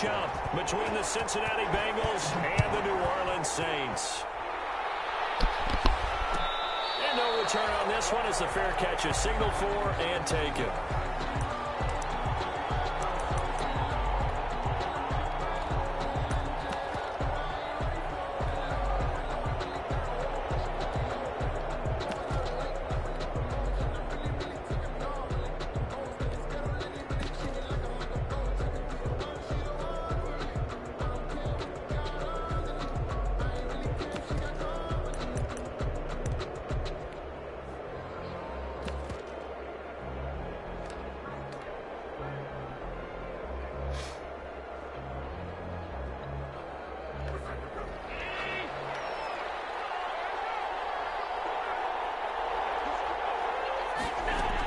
matchup between the Cincinnati Bengals and the New Orleans Saints. And no return on this one as the fair catch is signaled for and taken.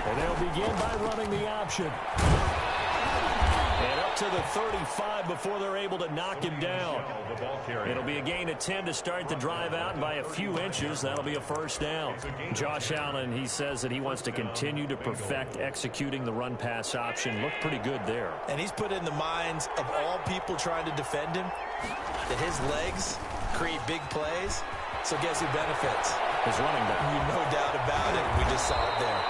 And they'll begin by running the option. And up to the 35 before they're able to knock him down. It'll be a gain of 10 to start the drive out, and by a few inches, that'll be a first down. Josh Allen, he says that he wants to continue to perfect executing the run-pass option. Looked pretty good there. And he's put in the minds of all people trying to defend him that his legs create big plays. So guess who benefits? His running back. No doubt about it. We just saw it there.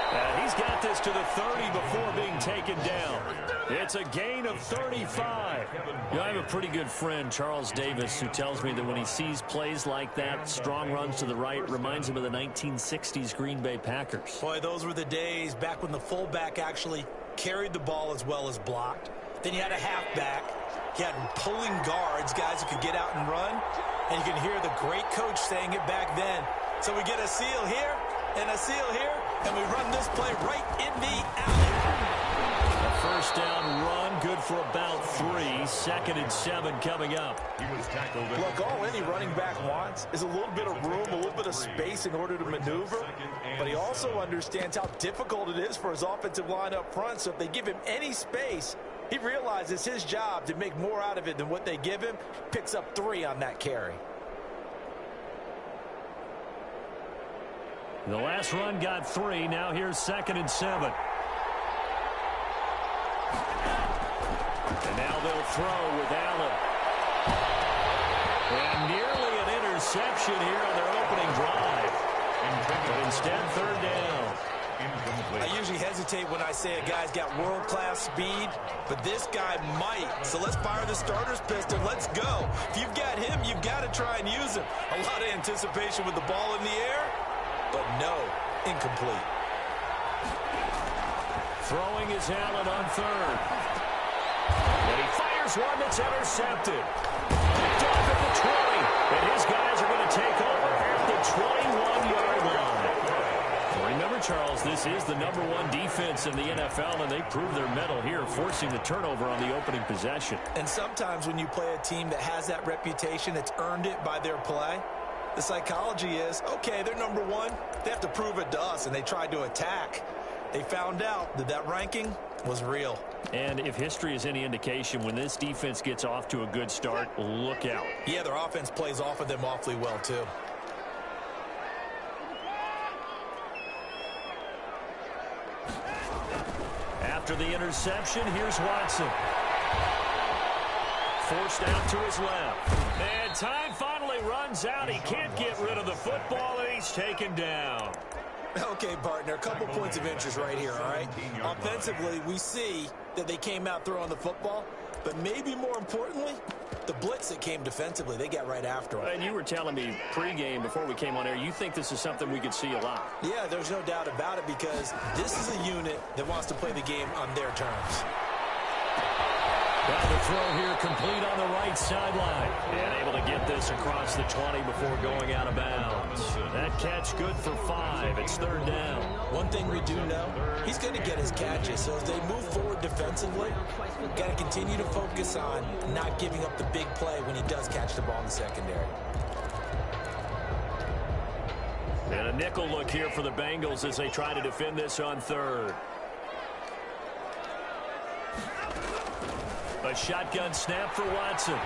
He's got this to the 30 before being taken down. It's a gain of 35. You know, I have a pretty good friend, Charles Davis, who tells me that when he sees plays like that, strong runs to the right, reminds him of the 1960s Green Bay Packers. Boy, those were the days back when the fullback actually carried the ball as well as blocked. Then you had a halfback. You had pulling guards, guys who could get out and run. And you can hear the great coach saying it back then. So we get a seal here and a seal here, and we run this play right in the alley. A first down run, good for about 3. 2nd and 7 coming up. Look, all any running back wants is a little bit of room, a little bit of space in order to maneuver. But he also understands how difficult it is for his offensive line up front. So if they give him any space, he realizes his job to make more out of it than what they give him. Picks up 3 on that carry. The last run got 3. Now here's 2nd and 7. And now they'll throw with Allen. And nearly an interception here on their opening drive. But instead, 3rd down. I usually hesitate when I say a guy's got world-class speed, but this guy might. So let's fire the starter's pistol. Let's go. If you've got him, you've got to try and use him. A lot of anticipation with the ball in the air, but no, incomplete. Throwing is Allen on 3rd. And he fires one that's intercepted. Picked off at the 20. And his guys are going to take over at the 21-yard line. Remember, Charles, this is the #1 defense in the NFL, and they prove their mettle here, forcing the turnover on the opening possession. And sometimes when you play a team that has that reputation, that's earned it by their play, the psychology is, okay, they're #1. They have to prove it to us, and they tried to attack. They found out that that ranking was real. And if history is any indication, when this defense gets off to a good start, look out. Yeah, their offense plays off of them awfully well, too. After the interception, here's Watson. Forced out to his left. And time finally runs out. He can't get rid of the football, and he's taken down. Okay, partner, a couple points of interest right here, all right? Offensively, we see that they came out throwing the football, but maybe more importantly, the blitz that came defensively, they got right after him. And you were telling me pregame before we came on air, you think this is something we could see a lot. Yeah, there's no doubt about it because this is a unit that wants to play the game on their terms. Now the throw here complete on the right sideline. And able to get this across the 20 before going out of bounds. That catch good for 5. It's 3rd down. One thing we do know, he's going to get his catches. So as they move forward defensively, got to continue to focus on not giving up the big play when he does catch the ball in the secondary. And a nickel look here for the Bengals as they try to defend this on 3rd. A shotgun snap for Watson.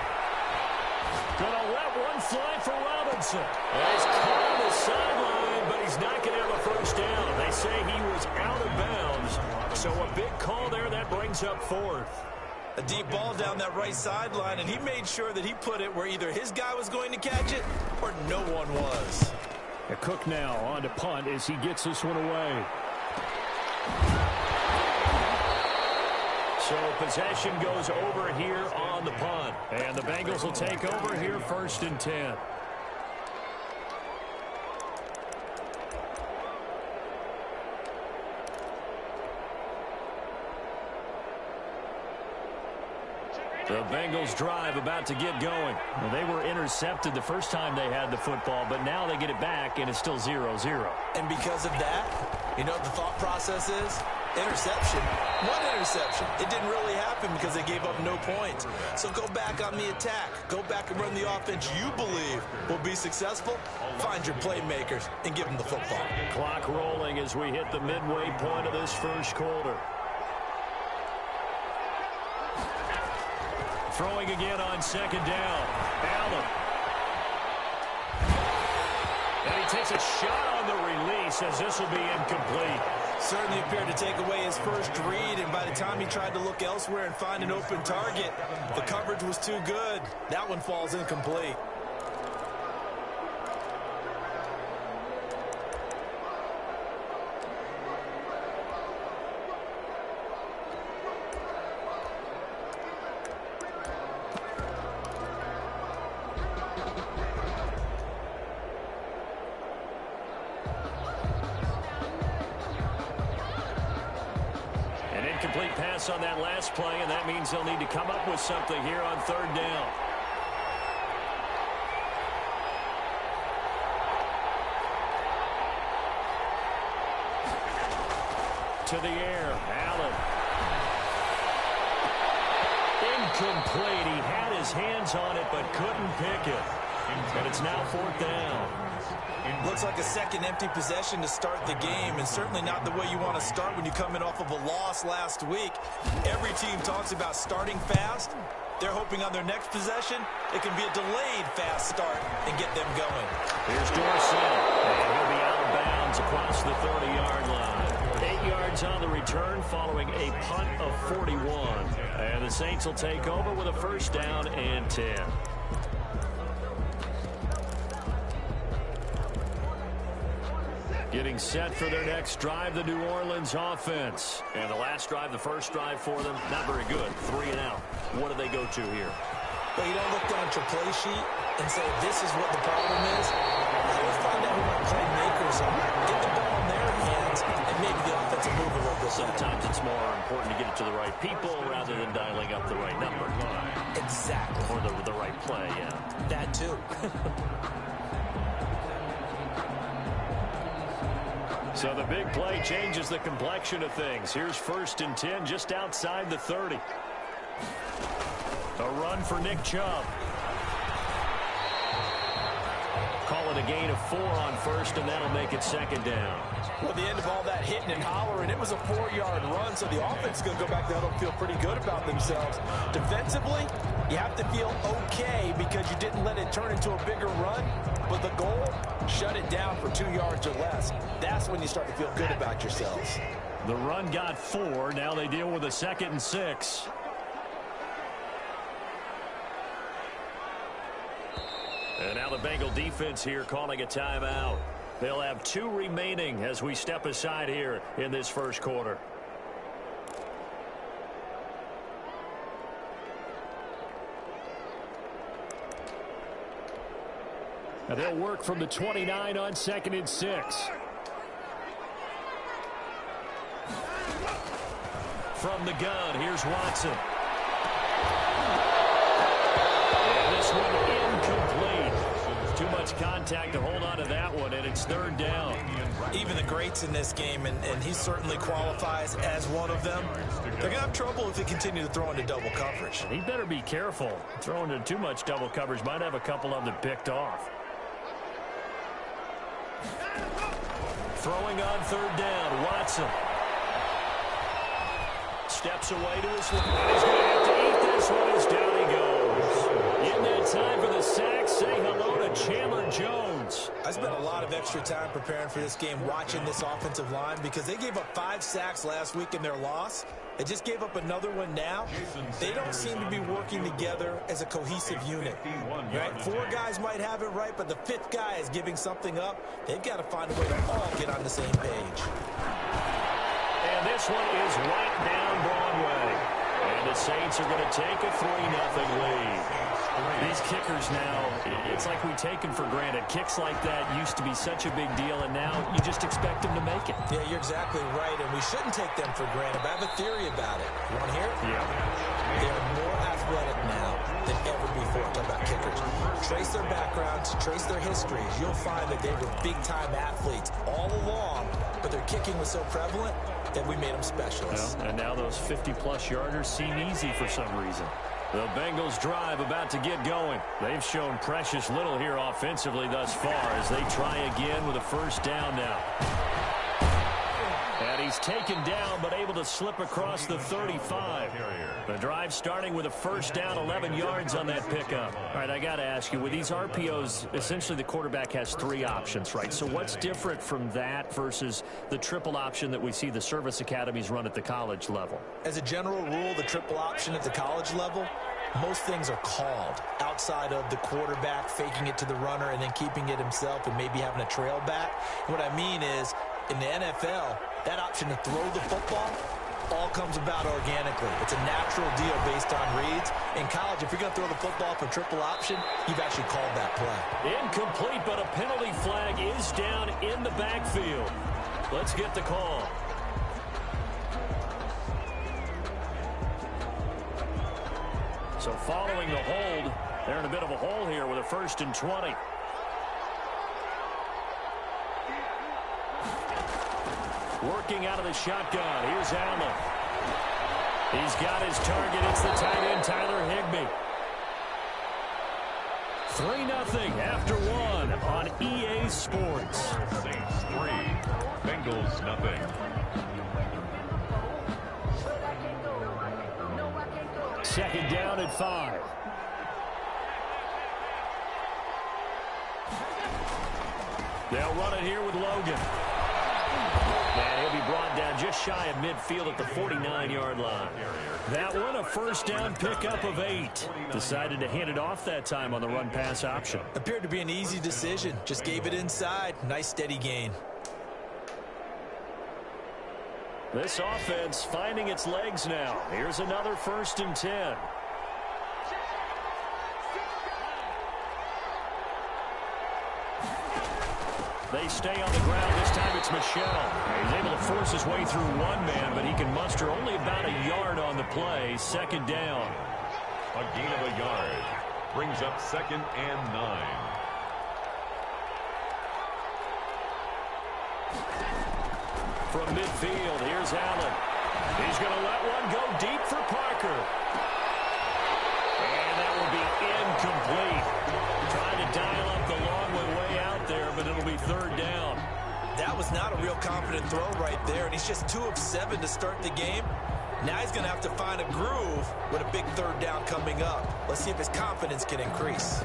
Gonna let one fly for Robinson. He's caught on the sideline, but he's not going to have a first down. They say he was out of bounds. So a big call there that brings up 4th. A deep ball down that right sideline, and he made sure that he put it where either his guy was going to catch it or no one was. Cook now on to punt as he gets this one away. So possession goes over here on the punt. And the Bengals will take over here 1st and 10. The Bengals drive about to get going. Well, they were intercepted the first time they had the football, but now they get it back, and it's still 0-0. And because of that, you know what the thought process is? Interception. One interception. It didn't really happen because they gave up no points. So go back on the attack. Go back and run the offense you believe will be successful. Find your playmakers and give them the football. Clock rolling as we hit the midway point of this first quarter. Throwing again on 2nd down. Allen. And he takes a shot on the release as this will be incomplete. Certainly appeared to take away his first read, and by the time he tried to look elsewhere and find an open target, the coverage was too good. That one falls incomplete. Complete pass on that last play, and that means they'll need to come up with something here on 3rd down. To the air, Allen. Incomplete. He had his hands on it, but couldn't pick it. And it's now 4th down. Looks like a second empty possession to start the game, and certainly not the way you want to start when you come in off of a loss last week. Every team talks about starting fast. They're hoping on their next possession, it can be a delayed fast start and get them going. Here's Dorsett, and he'll be out of bounds across the 30-yard line. 8 yards on the return following a punt of 41. And the Saints will take over with a 1st down and 10. Getting set for their next drive, the New Orleans offense. And the last drive, the first drive for them, not very good. 3 and out. What do they go to here? Well, you don't look down at your play sheet and say, this is what the problem is. You'll find out who my playmakers are. Get the ball in their hands, and maybe the offense will move a little bit. Sometimes it's more important to get it to the right people rather than dialing up the right number. Exactly. Or the right play, yeah. That too. So the big play changes the complexion of things. Here's 1st and 10 just outside the 30. A run for Nick Chubb. Call it a gain of 4 on 1st, and that'll make it 2nd down. Well, the end of all that hitting and hollering, it was a 4-yard run, so the offense is going to go back there and feel pretty good about themselves. Defensively, you have to feel okay because you didn't let it turn into a bigger run, but the goal, shut it down for 2 yards or less. That's when you start to feel good about yourselves. The run got 4. Now they deal with a 2nd and 6. And now the Bengal defense here calling a timeout. They'll have 2 remaining as we step aside here in this first quarter. And they'll work from the 29 on 2nd and 6. From the gun, here's Watson. And this one incomplete. Too much contact to hold on to that one, and it's 3rd down. Even the greats in this game, and he certainly qualifies as one of them, they're going to have trouble if they continue to throw into double coverage. He better be careful. Throwing into too much double coverage might have a couple of them picked off. Throwing on 3rd down, Watson. Steps away to his left. And he's going to have to eat this one as down he goes. In that time for the sack, say hello to Chandler Jones. I spent a lot of extra time preparing for this game, watching this offensive line, because they gave up 5 sacks last week in their loss. They just gave up another one now. They don't seem to be working together as a cohesive unit. Right? 4 guys might have it right, but the 5th guy is giving something up. They've got to find a way to all get on the same page. And this one is right down Broadway. And the Saints are going to take a 3-0 lead. These kickers now, it's like we take them for granted. Kicks like that used to be such a big deal, and now you just expect them to make it. Yeah, you're exactly right, and we shouldn't take them for granted. But I have a theory about it. You want to hear it? Yeah. They're more athletic now than ever before. Talk about kickers. Trace their backgrounds, trace their histories. You'll find that they were big-time athletes all along, but their kicking was so prevalent that we made them specialists. Well, and now those 50-plus yarders seem easy for some reason. The Bengals drive about to get going. They've shown precious little here offensively thus far as they try again with a first down now. And he's taken down but able to slip across the 35. The drive starting with a first down, 11 yards on that pickup. All right, I got to ask you, with these RPOs, essentially the quarterback has 3 options, right? So what's different from that versus the triple option that we see the service academies run at the college level? As a general rule, the triple option at the college level, most things are called outside of the quarterback faking it to the runner and then keeping it himself and maybe having a trail back. What I mean is, in the NFL, that option to throw the football all comes about organically. It's a natural deal based on reads. In college, if you're going to throw the football for triple option, you've actually called that play. Incomplete, but a penalty flag is down in the backfield. Let's get the call. So following the hold, they're in a bit of a hole here with a 1st and 20. Working out of the shotgun. Here's Allen. He's got his target. It's the tight end, Tyler Higbee. 3-0 after 1 on EA Sports. Saints 3, Bengals nothing. Second down at 5. They'll run it here with Logan. And he'll be brought down just shy of midfield at the 49-yard line. That one, a first down pickup of 8. Decided to hand it off that time on the run-pass option. Appeared to be an easy decision. Just gave it inside. Nice steady gain. This offense finding its legs now. Here's another 1st and 10. They stay on the ground. This time it's Michel. He's able to force his way through one man, but he can muster only about a yard on the play. 2nd down. A gain of a yard. Brings up 2nd and 9. From midfield, here's Allen. He's going to let one go deep for Parker. And that will be incomplete. Trying to dial up the long way out there, but it'll be 3rd down. That was not a real confident throw right there, and he's just 2 of 7 to start the game. Now he's going to have to find a groove with a big 3rd down coming up. Let's see if his confidence can increase.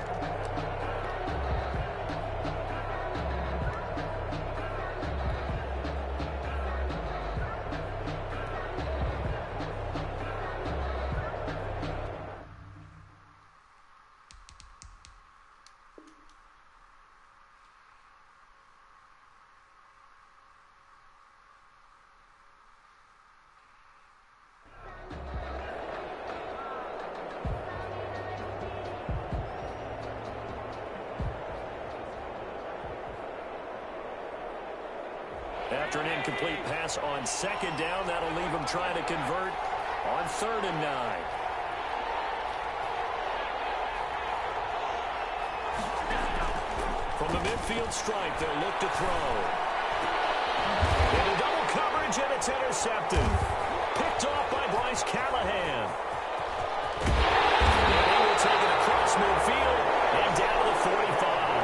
After an incomplete pass on 2nd down, that'll leave him trying to convert on 3rd and 9. From the midfield stripe, they'll look to throw. Into double coverage, and it's intercepted. Picked off by Bryce Callahan. And he will take it across midfield and down to the 45.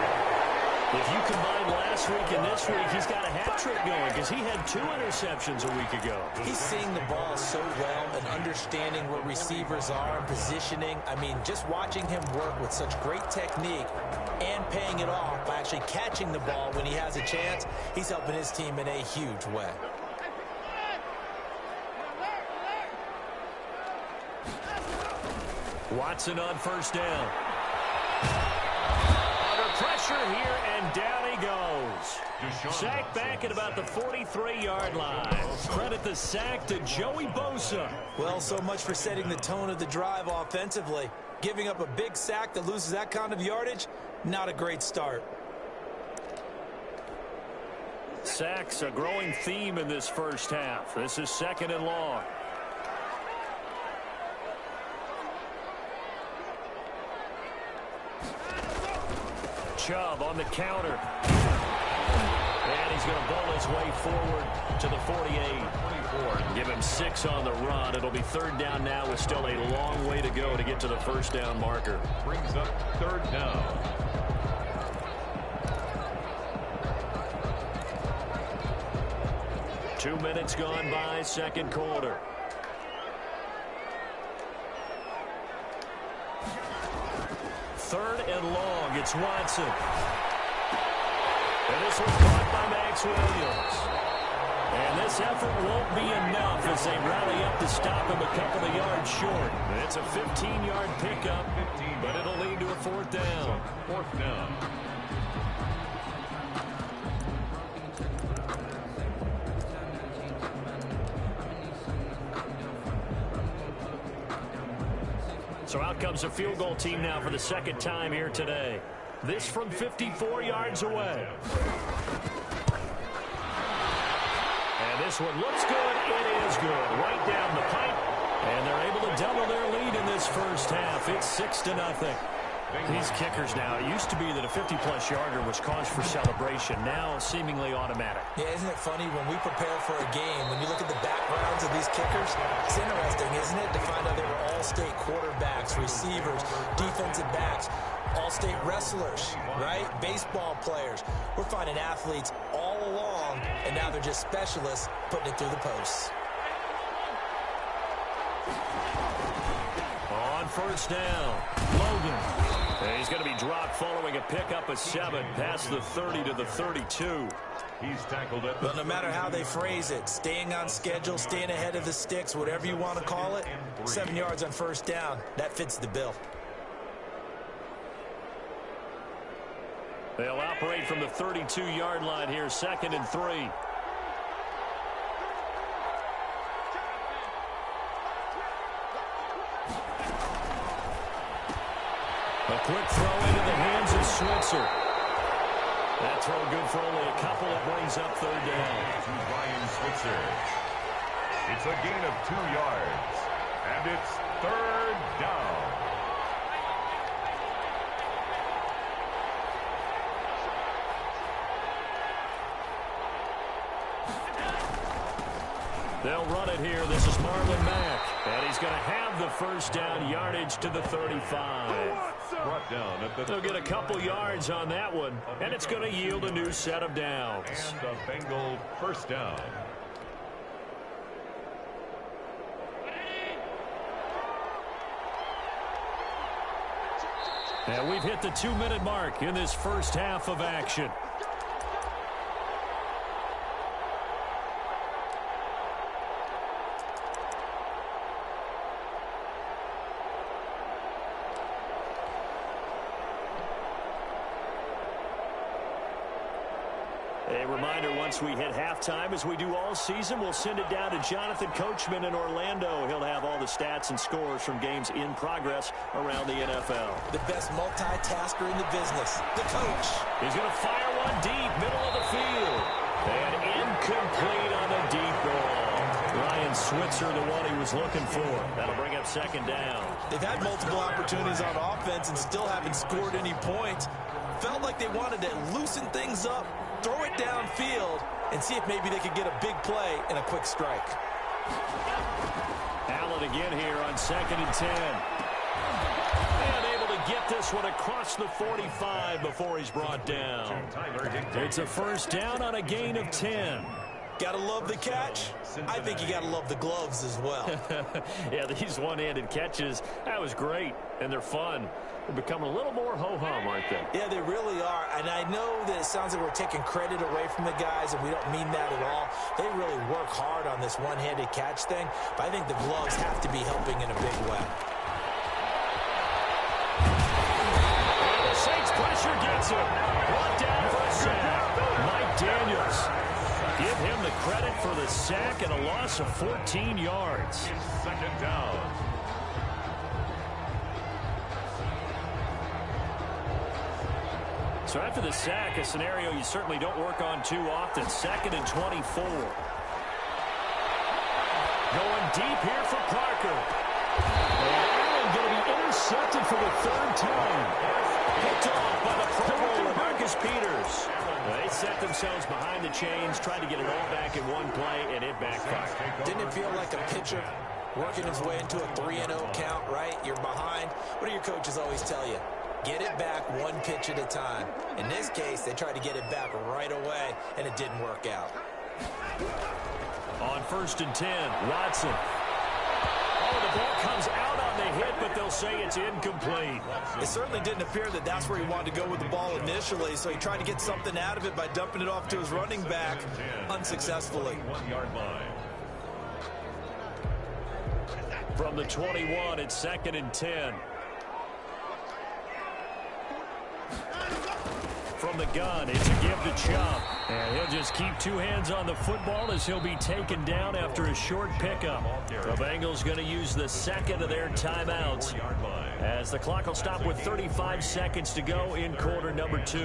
If you combine last week and this week, he's got a hat trick going. because he had 2 interceptions a week ago. He's seeing the ball so well and understanding where receivers are and positioning. I mean, just watching him work with such great technique and paying it off by actually catching the ball when he has a chance, he's helping his team in a huge way. Watson on first down. Under pressure here, and down he goes. Sack back at about the 43-yard line. Credit the sack to Joey Bosa. Well, so much for setting the tone of the drive offensively. Giving up a big sack that loses that kind of yardage, not a great start. Sacks, a growing theme in this first half. This is 2nd and long. Chubb on the counter. And he's going to bowl his way forward to the 48. Give him 6 on the run. It'll be 3rd down now with still a long way to go to get to the first down marker. Brings up 3rd down. Two minutes gone by, second quarter. Third and long. It's Watson. And this one caught by Max Williams. And this effort won't be enough as they rally up to stop him a couple of yards short. It's a 15-yard pickup, but it'll lead to a 4th down. 4th down. So out comes a field goal team now for the 2nd time here today. This from 54 yards away. And this one looks good. It is good. Right down the pipe. And they're able to double their lead in this first half. It's 6-0. These kickers now, it used to be that a 50-plus yarder was cause for celebration. Now seemingly automatic. Yeah, isn't it funny when we prepare for a game, when you look at the backgrounds of these kickers, it's interesting, isn't it, to find out they were all-state quarterbacks, receivers, defensive backs, all-state wrestlers, right? Baseball players. We're finding athletes all along, and now they're just specialists putting it through the posts. On first down, Logan. And he's going to be dropped following a pickup of 7 past the 30 to the 32. He's tackled it. Well, no matter how they phrase it, staying on schedule, staying ahead of the sticks, whatever you want to call it, 7 yards on first down, that fits the bill. They'll operate from the 32-yard line here, 2nd and 3. A quick throw into the hands of Switzer. That throw good for only a couple. It brings up 3rd down. To Ryan Switzer. It's a gain of 2 yards. And it's 3rd down. They'll run it here. This is Marlon Mack. And he's going to have the first down yardage to the 35. Brought down at the They'll get a couple yards on that one, and it's going to yield a new set of downs. And the Bengal first down. And we've hit the 2-minute mark in this first half of action. A reminder, once we hit halftime, as we do all season, we'll send it down to Jonathan Coachman in Orlando. He'll have all the stats and scores from games in progress around the NFL. The best multitasker in the business, the coach. He's going to fire one deep, middle of the field. And incomplete on the deep ball. Ryan Switzer, the one he was looking for. That'll bring up 2nd down. They've had multiple opportunities on offense and still haven't scored any points. Felt like they wanted to loosen things up, throw it downfield, and see if maybe they could get a big play and a quick strike. Allen again here on 2nd and 10. And able to get this one across the 45 before he's brought down. It's a first down on a gain of 10. Gotta love the catch. I think you gotta love the gloves as well. Yeah, these one-handed catches, that was great, and they're fun. They're becoming a little more ho-hum, aren't they? Yeah, they really are. And I know that it sounds like we're taking credit away from the guys, and we don't mean that at all. They really work hard on this one-handed catch thing, but I think the gloves have to be helping in a big way. And the Saints pressure gets him. Brought down for a sack. Mike Daniels. Give him the credit for the sack and a loss of 14 yards. Second down. So after the sack, a scenario you certainly don't work on too often. 2nd and 24. Going deep here for Parker. And going to be intercepted for the 3rd time. Picked off by the Pro Bowler, Marcus Peters. They set themselves behind the chains, tried to get it all back in one play, and it backfired. Didn't it feel like a pitcher working his way into a 3-0 count, right? You're behind. What do your coaches always tell you? Get it back one pitch at a time. In this case, they tried to get it back right away, and it didn't work out. On 1st and 10, Watson. Oh, the ball comes out on the hit, but they'll say it's incomplete. It certainly didn't appear that that's where he wanted to go with the ball initially, so he tried to get something out of it by dumping it off to his running back unsuccessfully. 1-yard line. From the 21, it's 2nd and 10. From the gun, it's a give to Chubb. And he'll just keep two hands on the football as he'll be taken down after a short pickup. The Bengals going to use the 2nd of their timeouts as the clock will stop with 35 seconds to go in quarter number 2.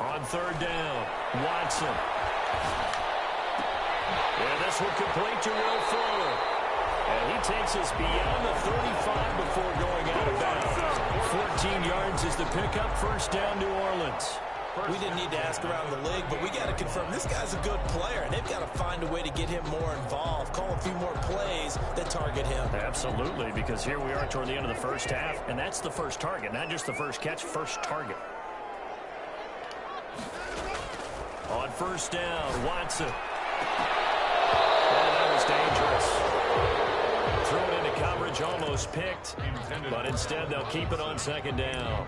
On 3rd down, Watson. And this will complete to Will Fuller. And he takes us beyond the 35 before going out of bounds. 14 yards is the pickup. 1st down, New Orleans. We didn't need to ask around the league, but we got to confirm this guy's a good player. They've got to find a way to get him more involved, call a few more plays that target him. Absolutely, because here we are toward the end of the 1st half, and that's the first target, not just the first catch, first target. On 1st down, Watson. Oh, that was dangerous. Threw it into coverage, almost picked, but instead they'll keep it on 2nd down.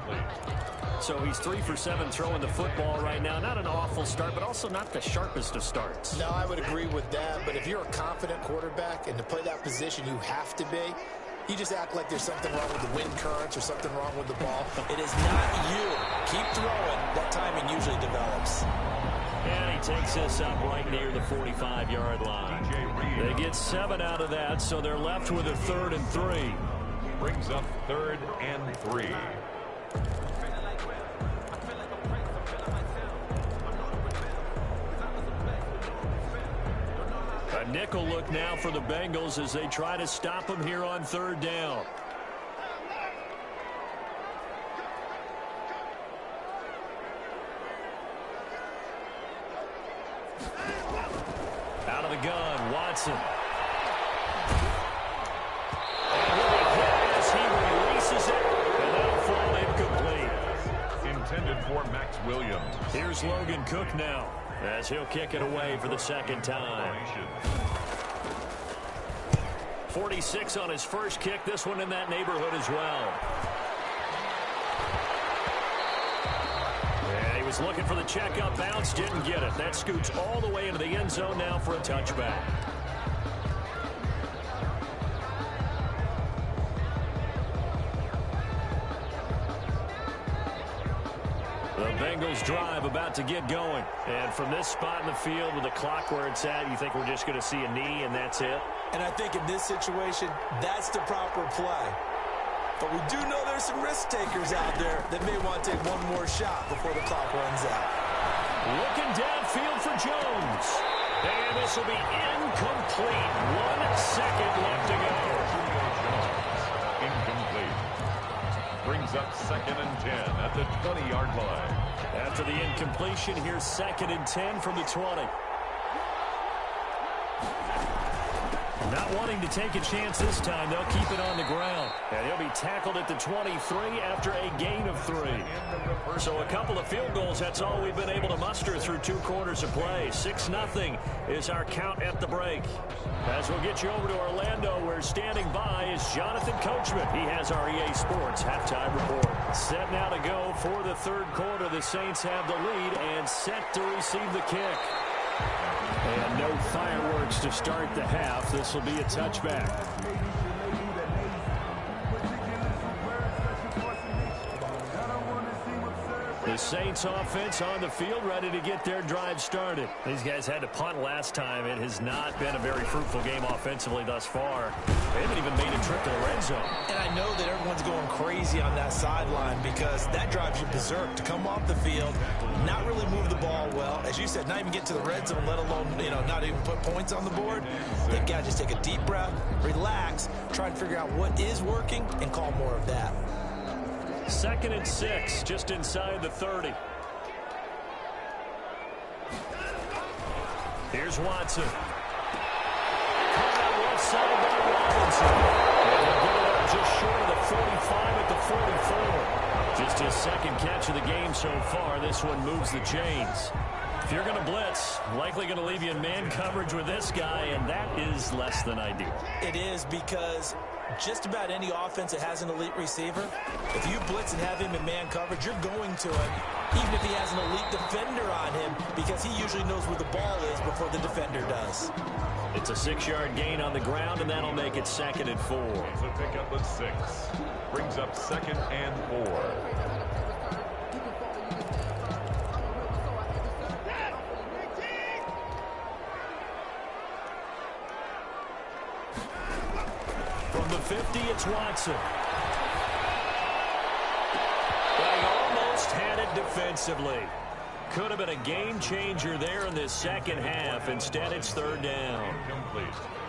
So he's 3 for 7 throwing the football right now. Not an awful start, but also not the sharpest of starts. No, I would agree with that, but if you're a confident quarterback and to play that position you have to be, you just act like there's something wrong with the wind currents or something wrong with the ball. It is not you. Keep throwing. That timing usually develops. And he takes this up right near the 45-yard line. They get 7 out of that, so they're left with a 3rd and 3. Brings up 3rd and 3. A nickel look now for the Bengals as they try to stop him here on 3rd down. Out of the gun, Watson. And he'll be hit as he releases it, and that'll fall incomplete. Intended for Max Williams. Here's Logan Cook now, as he'll kick it away for the 2nd time. 46 on his first kick. This one in that neighborhood as well. And he was looking for the checkup bounce, didn't get it. That scoots all the way into the end zone now for a touchback. The Bengals drive about to get going. And from this spot in the field with the clock where it's at, you think we're just going to see a knee and that's it? And I think in this situation, that's the proper play. But we do know there's some risk takers out there that may want to take one more shot before the clock runs out. Looking downfield for Jones. And this will be incomplete. 1 second left to go. Incomplete. Brings up 2nd and 10 at the 20-yard line. After the incompletion, here's 2nd and 10 from the 20. Not wanting to take a chance this time, they'll keep it on the ground. And he'll be tackled at the 23 after a gain of 3. So a couple of field goals, that's all we've been able to muster through 2 quarters of play. 6-0 is our count at the break. As we'll get you over to Orlando, where standing by is Jonathan Coachman. He has our EA Sports halftime report. Set now to go for the 3rd quarter. The Saints have the lead and set to receive the kick. And no fireworks to start the half. This will be a touchback. The Saints offense on the field, ready to get their drive started. These guys had to punt last time. It has not been a very fruitful game offensively thus far. They haven't even made a trip to the red zone. And I know that everyone's going crazy on that sideline because that drives you berserk to come off the field, not really move the ball well. As you said, not even get to the red zone, let alone, not even put points on the board. They've got to just take a deep breath, relax, try and figure out what is working, and call more of that. 2nd and 6, just inside the 30. Here's Watson. Caught out left side by Robinson. And they'll get it up just short of the 45 at the 44. Just his 2nd catch of the game so far. This one moves the chains. If you're going to blitz, likely going to leave you in man coverage with this guy, and that is less than ideal. It is, because just about any offense that has an elite receiver, if you blitz and have him in man coverage, you're going to him, even if he has an elite defender on him, because he usually knows where the ball is before the defender does. It's a 6-yard gain on the ground, and that'll make it 2nd and 4. It's a pickup of 6. Brings up 2nd and 4. From the 50, it's Watson. They almost had it defensively. Could have been a game changer there in this 2nd half. Instead, it's 3rd down.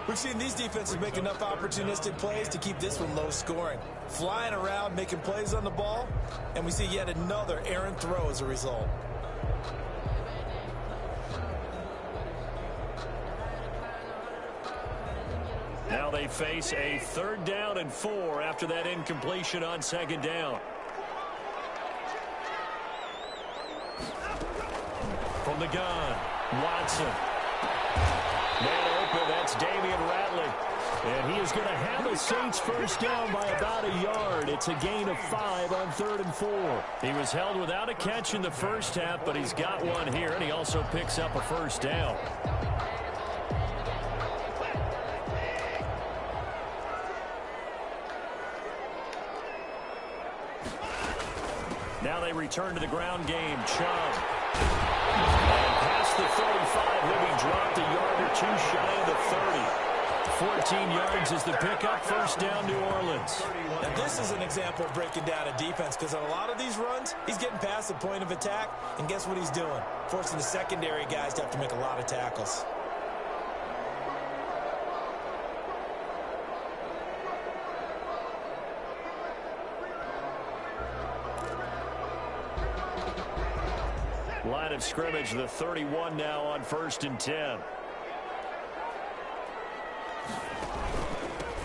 We've seen these defenses make enough opportunistic plays to keep this one low scoring. Flying around, making plays on the ball, and we see yet another errant throw as a result. Now they face a 3rd down and 4 after that incompletion on 2nd down. From the gun, Watson. Man open, that's Damian Ratley. And he is going to have the Saints 1st down by about a yard. It's a gain of 5 on 3rd and 4. He was held without a catch in the 1st half, but he's got one here, and he also picks up a 1st down. Now they return to the ground game. Chubb. And past the 35, he'll be dropped a yard or 2 shy of the 30. 14 yards is the pickup. 1st down, New Orleans. Now this is an example of breaking down a defense, because on a lot of these runs, he's getting past the point of attack, and guess what he's doing? Forcing the secondary guys to have to make a lot of tackles. Line of scrimmage, the 31 now on 1st and 10.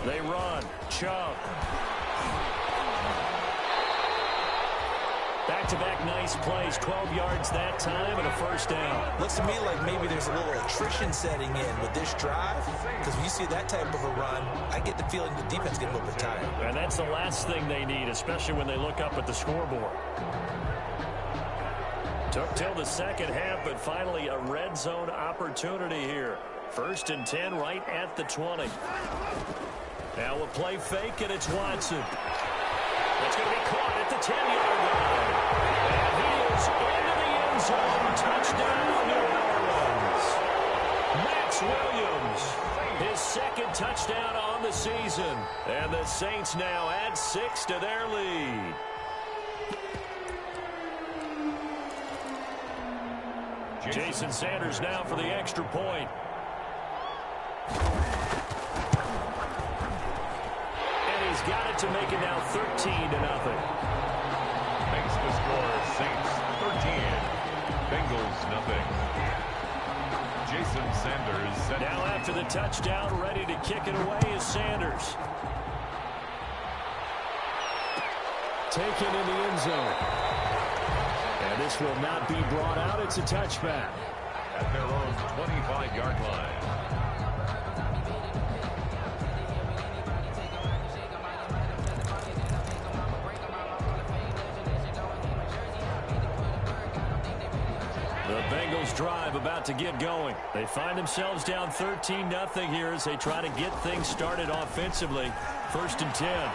They run. Chubb. Back-to-back nice plays. 12 yards that time and a 1st down. Looks to me like maybe there's a little attrition setting in with this drive, because when you see that type of a run, I get the feeling the defense get a little bit tired. And that's the last thing they need, especially when they look up at the scoreboard. Took till the 2nd half, but finally a red zone opportunity here. 1st and 10 right at the 20. Now we'll play fake, and it's Watson. It's going to be caught at the 10-yard line. And he is into the end zone. Touchdown, New Orleans. Max Williams, his 2nd touchdown on the season. And the Saints now add 6 to their lead. Jason Sanders now for the extra point. And he's got it to make it now 13-0. Makes the score Saints Bengals nothing. Jason Sanders set. Now after the touchdown, ready to kick it away is Sanders. Taken in the end zone. And this will not be brought out. It's a touchback. At their own 25-yard line. The Bengals drive about to get going. They find themselves down 13-0 here as they try to get things started offensively. 1st and 10.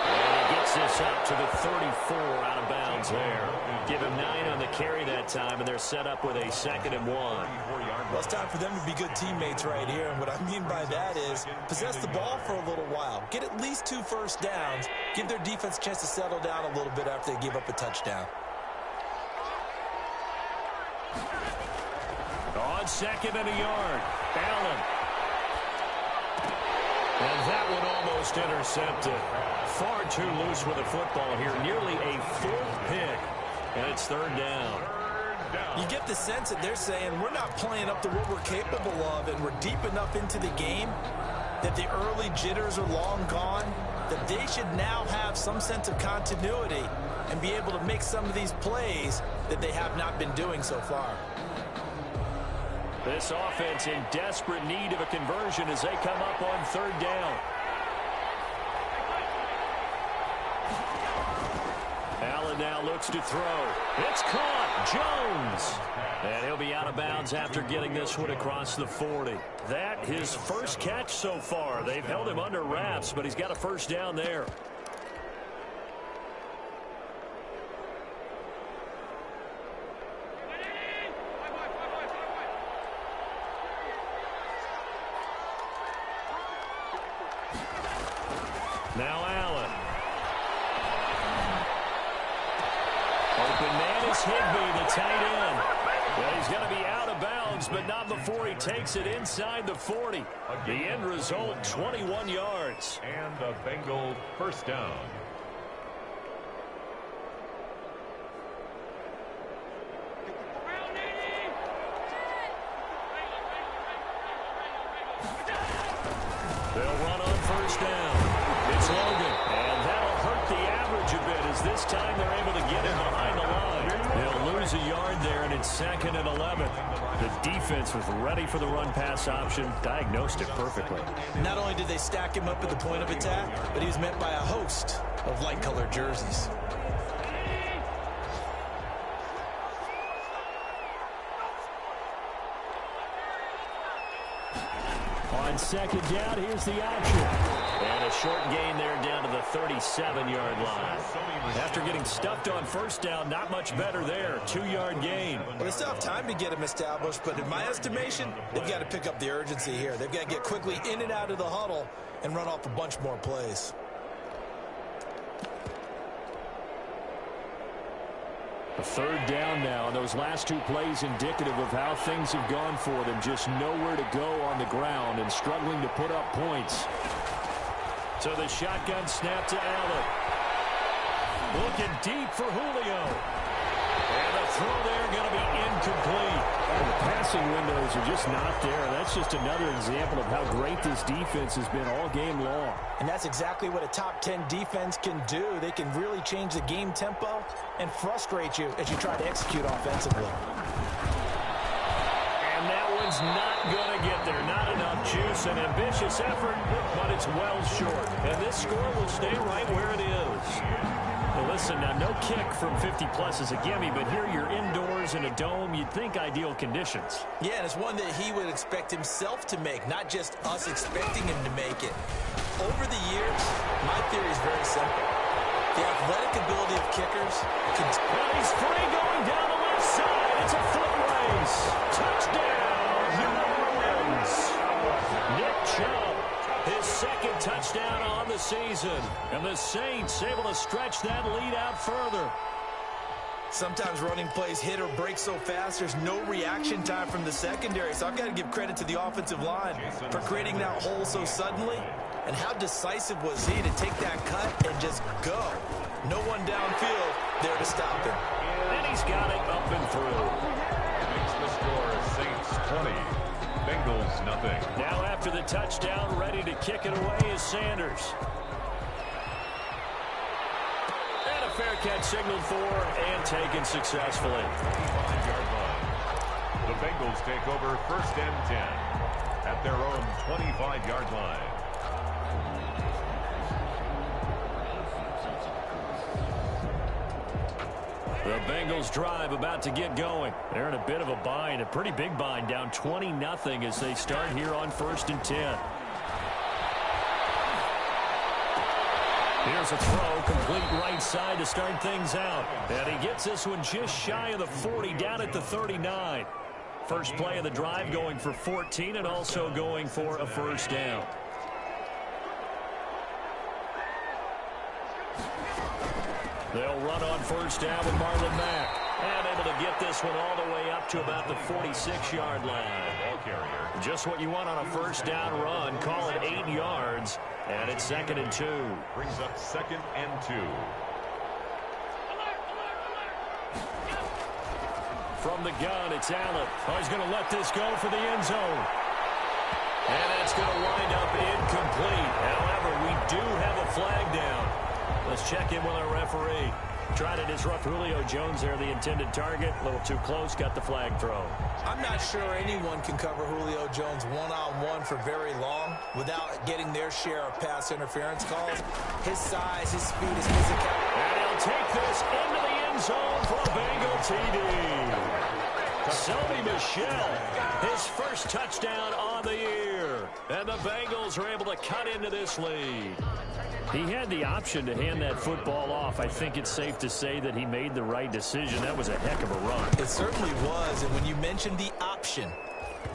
And he gets this up to the 34 out of bounds there. Give him 9 on the carry that time, and they're set up with a 2nd and 1. Well, it's time for them to be good teammates right here, and what I mean by that is possess the ball for a little while. Get at least 2 first downs. Give their defense a chance to settle down a little bit after they give up a touchdown. On 2nd and a yard, Allen. And that one almost intercepted. Far too loose with the football here. Nearly a 4th pick. And it's 3rd down. You get the sense that they're saying we're not playing up to what we're capable of, and we're deep enough into the game that the early jitters are long gone, that they should now have some sense of continuity and be able to make some of these plays that they have not been doing so far. This offense in desperate need of a conversion as they come up on 3rd down. Allen now looks to throw. It's caught. Jones. And he'll be out of bounds after getting this one across the 40. That his first catch so far. They've held him under wraps, but he's got a 1st down there. Now Allen. Open man is Higbee, the tight end. Well, he's going to be out of bounds, but not before he takes it inside the 40. The end result, 21 yards. And the Bengal 1st down. They'll run on 1st down. It's Logan. And that'll hurt the average a bit as this time they're able to get him behind the line. They'll lose a yard there, and it's 2nd and 11. The defense was ready for the run-pass option, diagnosed it perfectly. Not only did they stack him up at the point of attack, but he was met by a host of light-colored jerseys. On 2nd down, here's the option. And a short gain there down to the 37-yard line. After getting stuffed on 1st down, not much better there. 2-yard gain. Well, they still have time to get him established, but in my estimation, they've got to pick up the urgency here. They've got to get quickly in and out of the huddle and run off a bunch more plays. A 3rd down now, and those last 2 plays indicative of how things have gone for them. Just nowhere to go on the ground and struggling to put up points. So the shotgun snap to Allen. Looking deep for Julio. And the throw there going to be incomplete. And the passing windows are just not there. That's just another example of how great this defense has been all game long. And that's exactly what a top 10 defense can do. They can really change the game tempo and frustrate you as you try to execute offensively. And that one's not going to get there. Not enough juice. An ambitious effort, but it's well short. And this score will stay right where it is. Well, listen, now no kick from 50-plus is a gimme, but here you're indoors in a dome. You'd think ideal conditions. Yeah, and it's one that he would expect himself to make, not just us expecting him to make it. Over the years, my theory is very simple. The athletic ability of kickers can... Well, he's free going down the left side. It's a foot race. Touchdown, New Orleans. Nick Chubb, his 2nd touchdown on the season. And the Saints able to stretch that lead out further. Sometimes running plays hit or break so fast, there's no reaction time from the secondary. So I've got to give credit to the offensive line for creating that hole so suddenly. And how decisive was he to take that cut and just go? No one downfield there to stop him. And he's got it up and through. Makes the score Saints 20, Bengals nothing. Now after the touchdown, ready to kick it away is Sanders. And a fair catch signaled for and taken successfully. 25-yard line. The Bengals take over 1st and 10 at their own 25-yard line. The Bengals drive about to get going. They're in a bit of a bind, a pretty big bind, down 20-0 as they start here on 1st and 10. Here's a throw, complete right side to start things out. And he gets this one just shy of the 40, down at the 39. First play of the drive going for 14 and also going for a first down. They'll run on first down with Marlon Mack. And able to get this one all the way up to about the 46-yard line. Ball carrier. Just what you want on a first down run. Call it 8 yards. And it's 2nd and 2. Brings up 2nd and 2. From the gun, it's Allen. Oh, he's going to let this go for the end zone. And that's going to wind up incomplete. However, we do have a flag down. Let's check in with our referee. Tried to disrupt Julio Jones there, the intended target. A little too close, got the flag thrown. I'm not sure anyone can cover Julio Jones one-on-one for very long without getting their share of pass interference calls. His size, his speed, his physicality. And he'll take this into the end zone for a Bengal TD. Sony Michel, his first touchdown on the year. And the Bengals are able to cut into this lead. He had the option to hand that football off. I think it's safe to say that he made the right decision. That was a heck of a run. It certainly was. And when you mentioned the option,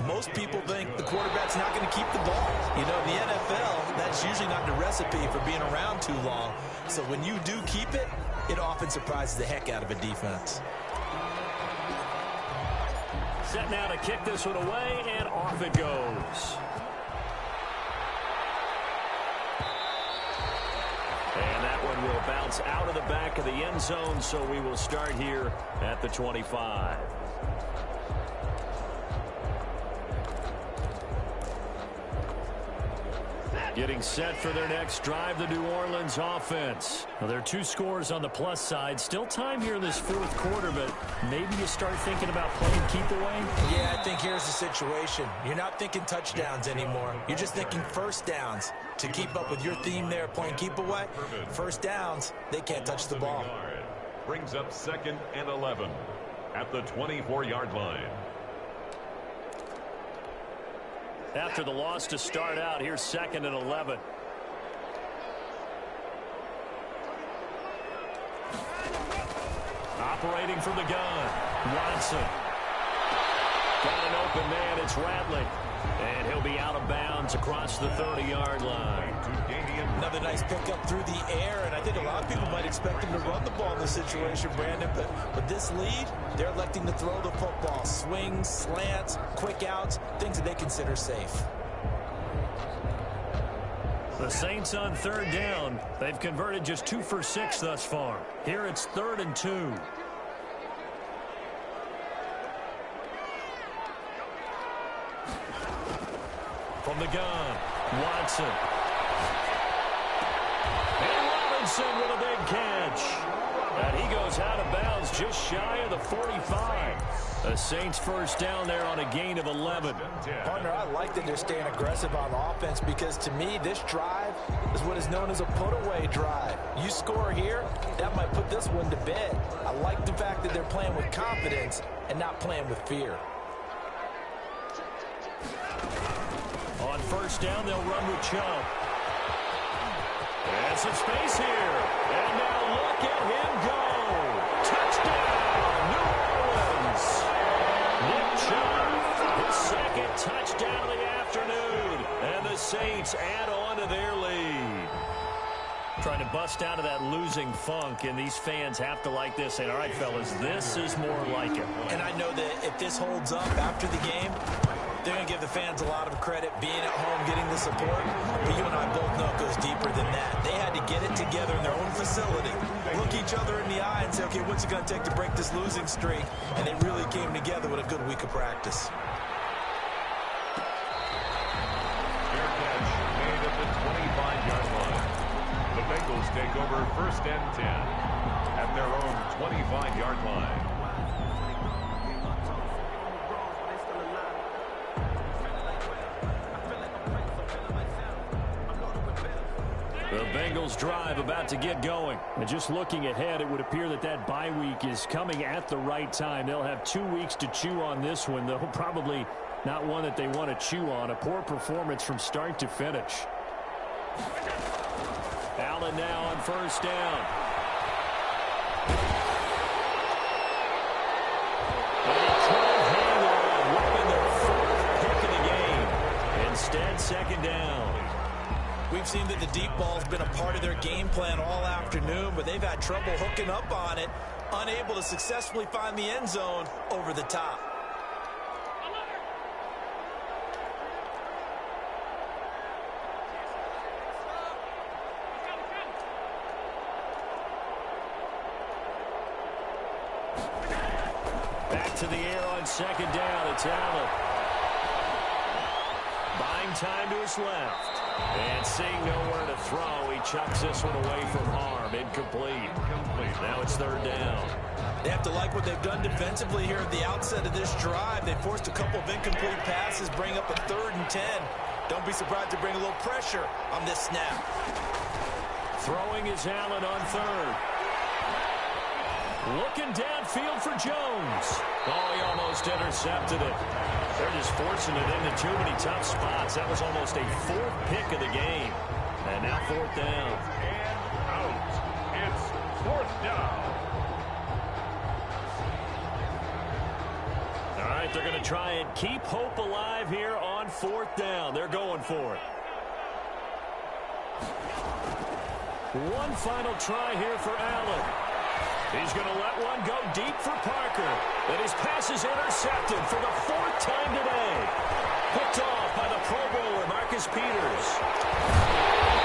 most people think the quarterback's not going to keep the ball. You know, in the NFL, that's usually not the recipe for being around too long. So when you do keep it, it often surprises the heck out of a defense. Set now to kick this one away, and off it goes. And that one will bounce out of the back of the end zone, so we will start here at the 25. Getting set for their next drive, the New Orleans offense. Well, there are 2 scores on the plus side. Still time here in this 4th quarter, but maybe you start thinking about playing keep away? Yeah, I think here's the situation. You're not thinking touchdowns anymore. You're just thinking first downs. To keep up with your theme there, playing keep away, first downs, they can't touch the ball. Brings up 2nd and 11 at the 24-yard line. After the loss to start out, here's 2nd and 11. Operating from the gun, Watson. Got an open man, it's Rattling. And he'll be out of bounds across the 30-yard line. Another nice pickup through the air, and I think a lot of people might expect him to run the ball in this situation, Brandon, but with this lead, they're electing to throw the football. Swings, slants, quick outs, things that they consider safe. The Saints on 3rd down. They've converted just 2 for 6 thus far. Here it's 3rd and 2. From the gun, Watson. And Robinson with a big catch. And he goes out of bounds just shy of the 45. The Saints first down there on a gain of 11. Partner, I like that they're staying aggressive on offense because to me, this drive is what is known as a put-away drive. You score here, that might put this one to bed. I like the fact that they're playing with confidence and not playing with fear. On first down, they'll run with Chubb. And some space here. And now look at him go. Touchdown, New Orleans. Nick Chubb, his 2nd touchdown of the afternoon. And the Saints add on to their lead. Trying to bust out of that losing funk, and these fans have to like this. And all right, fellas, this is more like it. And I know that if this holds up after the game, they're going to give the fans a lot of credit being at home, getting the support. But you and I both know it goes deeper than that. They had to get it together in their own facility, look each other in the eye and say, okay, what's it going to take to break this losing streak? And they really came together with a good week of practice. Fair catch made at the 25-yard line. The Bengals take over 1st and 10 at their own 25-yard line. The Bengals drive about to get going. And just looking ahead, it would appear that that bye week is coming at the right time. They'll have 2 weeks to chew on this one, though probably not one that they want to chew on. A poor performance from start to finish. Allen now on 1st down. And he couldn't hang on, winning their 4th pick of the game. Instead, 2nd down. We've seen that the deep ball's been a part of their game plan all afternoon, but they've had trouble hooking up on it, unable to successfully find the end zone over the top. Back to the air on 2nd down. It's Allen. Buying time to his left. And seeing nowhere to throw, he chucks this one away from harm. Incomplete. Now it's 3rd down. They have to like what they've done defensively here at the outset of this drive. They forced a couple of incomplete passes, bring up a 3rd and 10. Don't be surprised to bring a little pressure on this snap. Throwing is Allen on 3rd. Looking downfield for Jones. Oh, he almost intercepted it. They're just forcing it into too many tough spots. That was almost a 4th pick of the game. And now 4th down. And out. It's 4th down. All right, they're going to try and keep hope alive here on 4th down. They're going for it. One final try here for Allen. He's going to let one go deep for Parker. And his pass is intercepted for the 4th time today. Picked off by the Pro Bowler, Marcus Peters.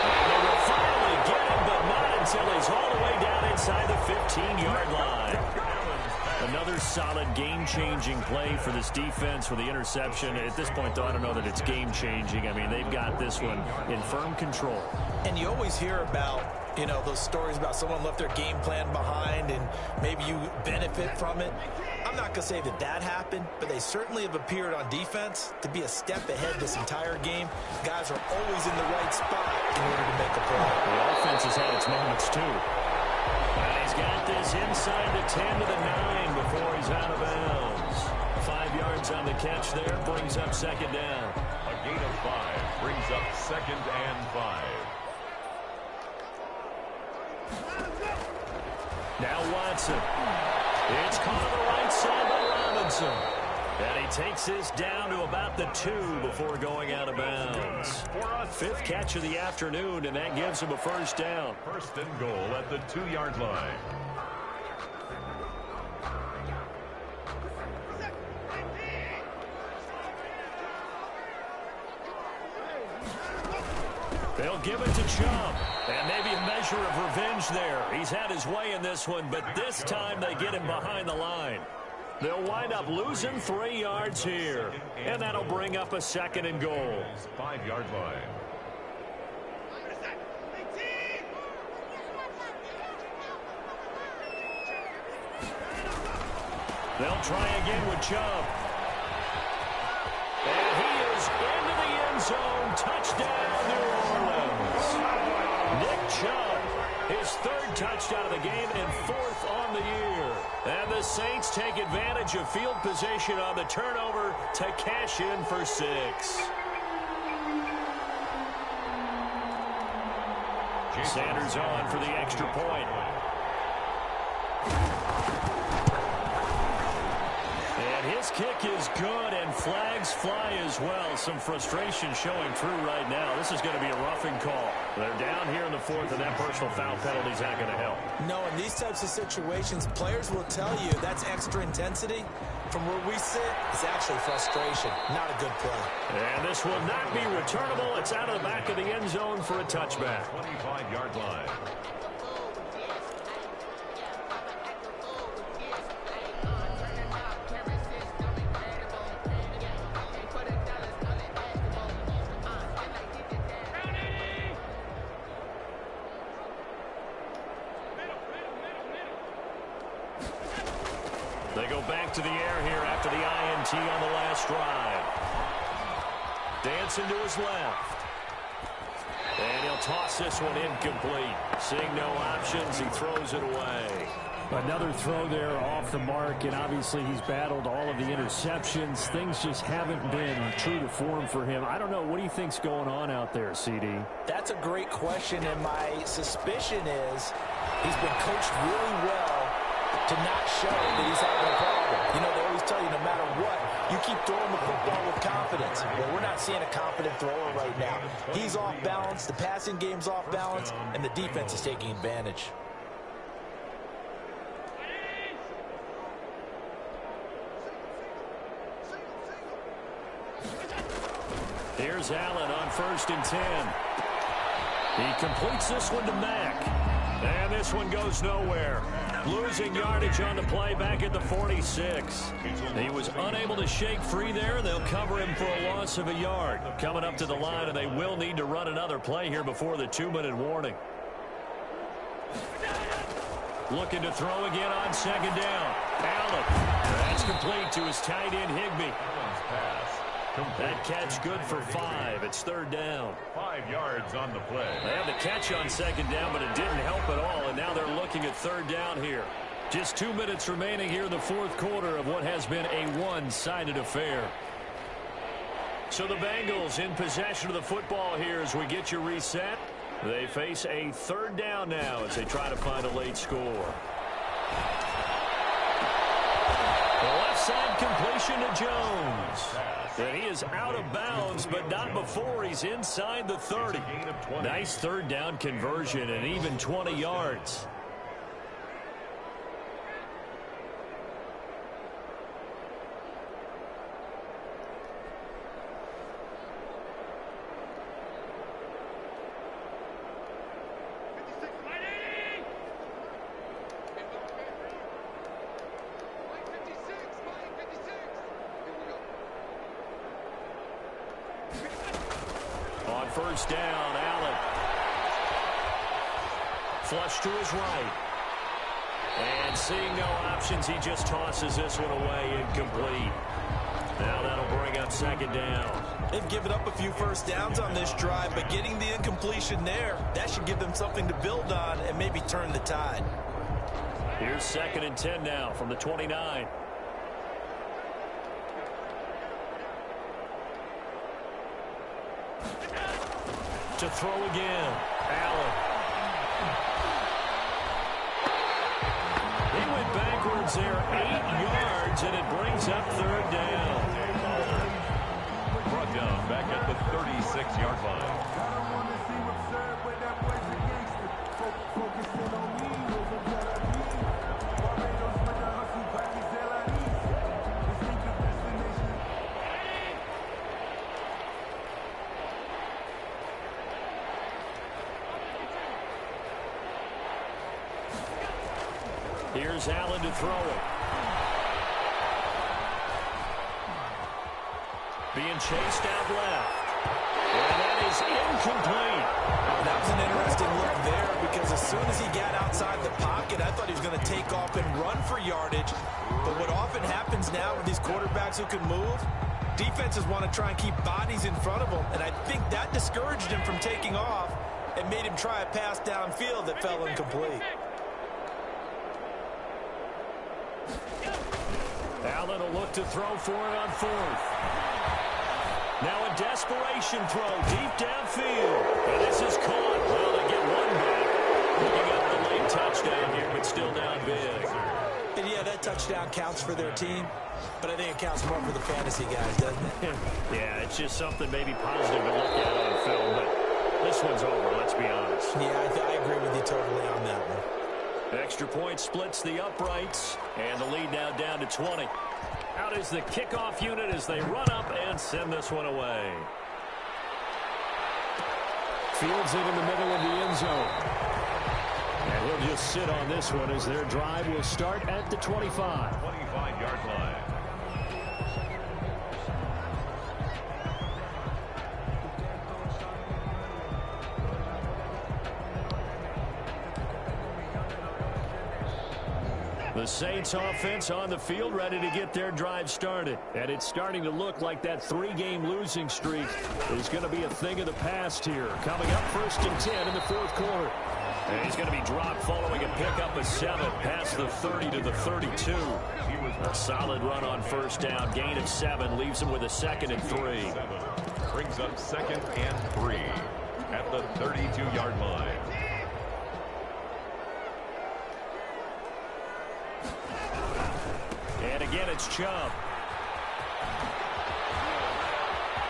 And they will finally get him, but not until he's all the way down inside the 15-yard line. Another solid game-changing play for this defense with the interception. At this point, though, I don't know that it's game-changing. I mean, they've got this one in firm control. And you always hear about, you know, those stories about someone left their game plan behind and maybe you benefit from it. I'm not going to say that that happened, but they certainly have appeared on defense to be a step ahead this entire game. Guys are always in the right spot in order to make a play. The offense has had its moments, too. And he's got this inside the 10 to the 9 before he's out of bounds. 5 yards on the catch there, brings up 2nd down. A gain of 5 brings up 2nd and 5. Now Watson. It's caught on the right side by Robinson. And he takes this down to about the 2 before going out of bounds. 5th catch of the afternoon, and that gives him a 1st down. 1st and goal at the 2-yard line. They'll give it to Chubb. And maybe a measure of revenge there. He's had his way in this one, but this time they get him behind the line. They'll wind up losing 3 yards here. And that'll bring up a 2nd and goal. 5-yard line. They'll try again with Chubb. And he is into the end zone. Touchdown, New Orleans. Nick Chubb, his 3rd touchdown of the game and 4th on the year. And the Saints take advantage of field position on the turnover to cash in for 6. Sanders on for the extra point. And his kick is good, and flags fly as well. Some frustration showing through right now. This is going to be a roughing call. They're down here in the 4th, and that personal foul penalty is not going to help. No, in these types of situations, players will tell you that's extra intensity. from where we sit, it's actually frustration, not a good play. And this will not be returnable. It's out of the back of the end zone for a touchback. 25-yard line. They go back to the air here after the INT on the last drive. Dancing to his left. And he'll toss this one incomplete. Seeing no options, he throws it away. Another throw there off the mark, and obviously he's battled all of the interceptions. Things just haven't been true to form for him. I don't know. What do you think's going on out there, CD? That's a great question, and my suspicion is he's been coached really well to not show that he's having a problem. You know, they always tell you no matter what, you keep throwing the football with confidence. Well, we're not seeing a confident thrower right now. He's off balance, the passing game's off balance, and the defense is taking advantage. Here's Allen on 1st and 10. He completes this one to Mack. And this one goes nowhere. Losing yardage on the play back at the 46. He was unable to shake free there. They'll cover him for a loss of a yard. Coming up to the line, and they will need to run another play here before the 2-minute warning. Looking to throw again on 2nd down. Allen. That's complete to his tight end, Higbee. That catch good for 5. It's 3rd down. 5 yards on the play. They had the catch on 2nd down, but it didn't help at all, and now they're looking at 3rd down here. Just 2 minutes remaining here in the 4th quarter of what has been a one-sided affair. So the Bengals in possession of the football here as we get you reset. They face a 3rd down now as they try to find a late score. The left side completion to Jones. And he is out of bounds, but not before he's inside the 30. Nice 3rd down conversion and even 20 yards. On 1st down, Allen. Flush to his right. And seeing no options, he just tosses this one away incomplete. Now that'll bring up 2nd down. They've given up a few first downs on this drive, but getting the incompletion there, that should give them something to build on and maybe turn the tide. Here's 2nd and 10 now from the 29. To throw again. Allen. He went backwards there 8 yards, and it brings up 3rd down. Brought down back at the 36-yard line. Here's Allen to throw it. Being chased out left. And that is incomplete. That was an interesting look there because as soon as he got outside the pocket, I thought he was going to take off and run for yardage. But what often happens now with these quarterbacks who can move, defenses want to try and keep bodies in front of them. And I think that discouraged him from taking off and made him try a pass downfield that fell incomplete. Allen will look to throw for it on 4th. Now a desperation throw deep downfield. And this is caught. Well, they get one back. Looking up the late touchdown here, but still down big. And yeah, that touchdown counts for their team, but I think it counts more for the fantasy guys, doesn't it? Yeah, it's just something maybe positive to look at on film, but this one's over, let's be honest. Yeah, I agree with you totally on that one. Extra point splits the uprights, and the lead now down to 20. Out is the kickoff unit as they run up and send this one away. Fields it in the middle of the end zone. And he'll just sit on this one as their drive will start at the 25. 25-yard line. The Saints offense on the field ready to get their drive started. And it's starting to look like that 3-game losing streak is going to be a thing of the past here. Coming up 1st and 10 in the 4th quarter. And he's going to be dropped following a pickup of 7 past the 30 to the 32. A solid run on 1st down. Gain of 7 leaves him with a 2nd and 3. Brings up 2nd and 3 at the 32-yard line. And again, it's Chubb.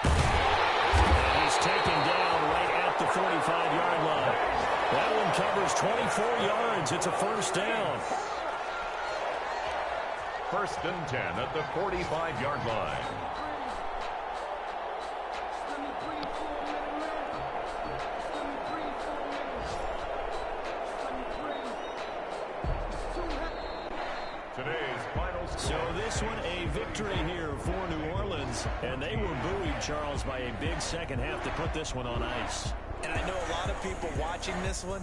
And he's taken down right at the 45-yard line. That one covers 24 yards. It's a 1st down. 1st and 10 at the 45-yard line. So this one a victory here for New Orleans. And they were buoyed, Charles, by a big second half to put this one on ice. And I know a lot of people watching this one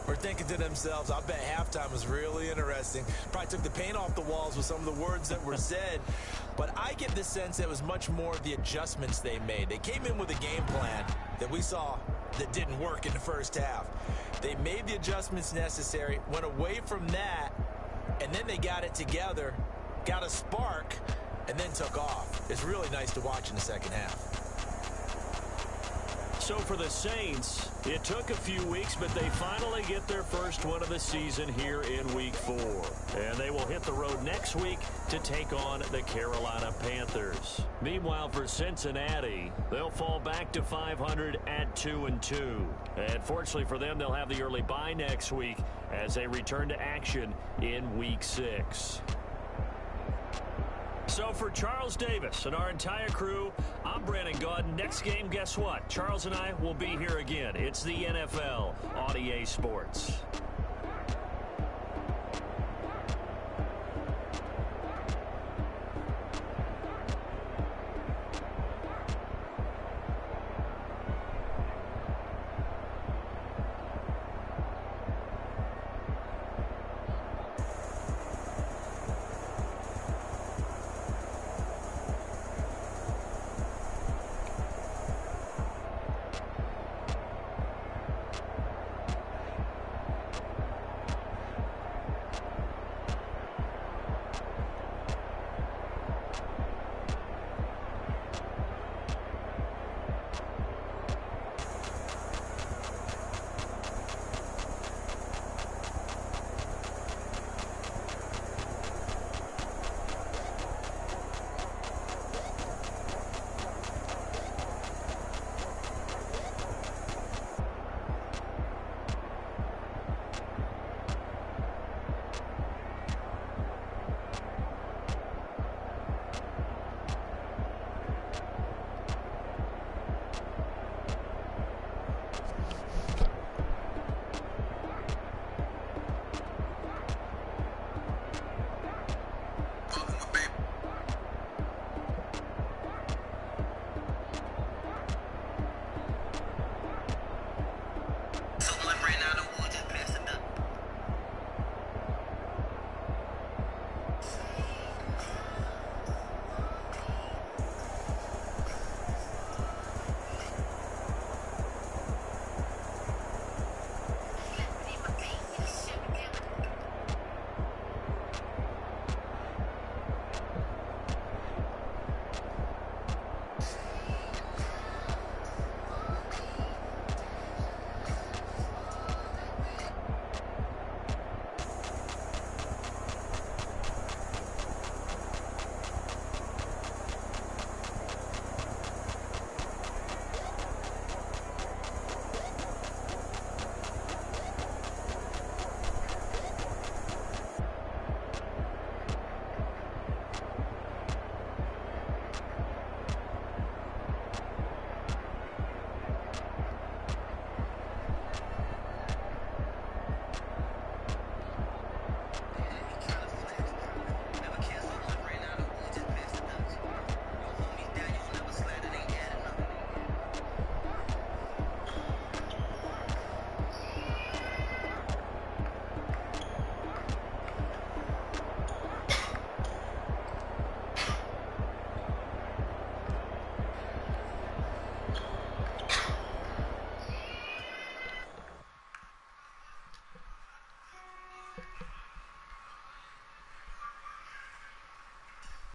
were thinking to themselves, I bet halftime was really interesting. Probably took the paint off the walls with some of the words that were said. But I get the sense it was much more of the adjustments they made. They came in with a game plan that we saw that didn't work in the 1st half. They made the adjustments necessary, went away from that, and then they got it together, got a spark, and then took off. It's really nice to watch in the 2nd half. So for the Saints, it took a few weeks, but they finally get their first one of the season here in Week 4. And they will hit the road next week to take on the Carolina Panthers. Meanwhile, for Cincinnati, they'll fall back to 500 at 2-2. And fortunately for them, they'll have the early bye next week as they return to action in Week 6. So for Charles Davis and our entire crew, I'm Brandon Gaudin. Next game, guess what? Charles and I will be here again. It's the NFL on EA Sports.